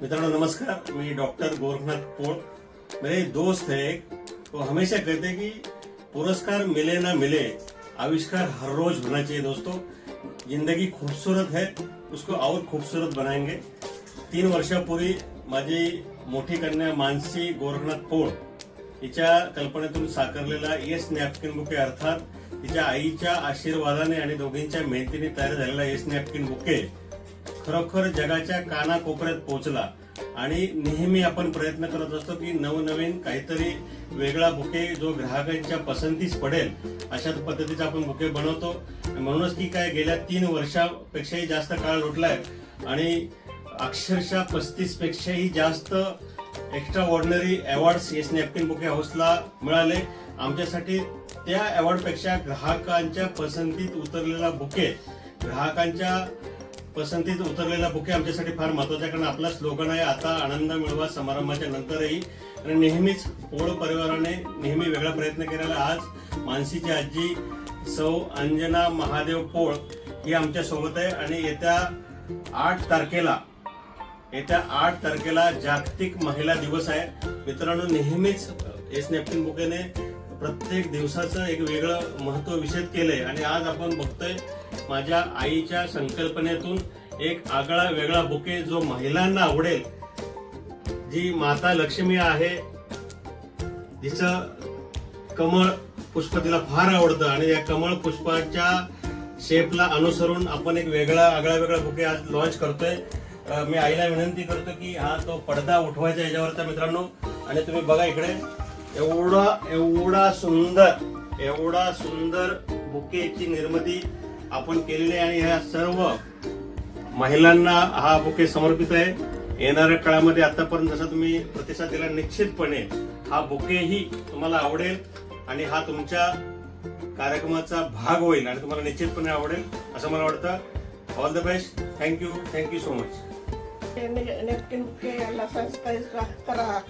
मित्रों नमस्कार, मैं डॉक्टर गोरखनाथ पोळ। मेरे दोस्त है वो हमेशा कहते हैं कि पुरस्कार मिले ना मिले, आविष्कार हर रोज होना चाहिए। दोस्तों, जिंदगी खूबसूरत है, उसको और खूबसूरत बनाएंगे। 3 वर्षापूर्वी माझी मोठी कन्या मानसी गोरखनाथ पोळ हिच्या कल्पनेतून साकारलेला येस नॅपकिन बुके, अर्थात तिच्या आईच्या आशीर्वादाने आणि दोघींच्या मेहनतीने तयार झालेला येस नॅपकिन बुके खरोखर जगाच्या कानाकोपऱ्यात पोहोचला। आणि नेहमी आपण प्रयत्न करत असतो की नवनवीन काहीतरी वेगळा बुके जो ग्राहकांच्या पसंतीस पडेल अशा पद्धतीचा आपण बुके बनवतो। म्हणूनच की काय गेल्या 3 वर्षापेक्षाही जास्त काळ लोटलाय आणि अक्षरशः 35 पेक्षाही जास्त extraordinary awards yes napkin bouquet हाऊसला मिळाले। आमच्यासाठी त्या अवॉर्ड पेक्षा ग्राहकांच्या पसंतीत उतरलेला बुके आमच्यासाठी फार महत्वाचा आहे। कारण आपला स्लोगन आहे, आता आनंद मिळवा समारंभाच्या नंतरही। आणि नेहमीच पोळ परिवाराने नेहमी वेगळा प्रयत्न केलेला। आज मानसीची आजी सौ अंजना महादेव पोळ ही आमच्या सोबत आहे आणि येत्या 8 तारखेला जागतिक महिला दिवस आहे। मित्रांनो, नेहमीच येस नॅपकिन बुकेने प्रत्येक दिवसाचं एक वेगळं महत्व विशद केलंय आणि आज आपण बघतोय माझ्या आईच्या संकल्पनेतून एक आगळा वेगळा बुके जो महिलांना आवडेल। जी माता लक्ष्मी आहे, जिचं कमळ पुष्प तिला फार आवडतं आणि या कमळ पुष्पाच्या शेपला अनुसरून आपण एक आगळा वेगळा बुके आज लॉन्च करतोय। मी आईला विनंती करतो की हा तो पडदा उठवायचा याच्यावरचा मित्रांनो। आणि तुम्ही बघा इकडे एवढा सुंदर बुकेची निर्मिती आपण केलेली आहे आणि ह्या सर्व महिलांना हा बुके समर्पित आहे। येणाऱ्या काळामध्ये आतापर्यंत जसा तुम्ही प्रतिसाद दिला, निश्चितपणे हा बुकेही तुम्हाला आवडेल आणि हा तुमच्या कार्यक्रमाचा भाग होईल आणि तुम्हाला निश्चितपणे आवडेल असं मला वाटतं। All the best, thank you so much. Napkin bouquet subscribe करा।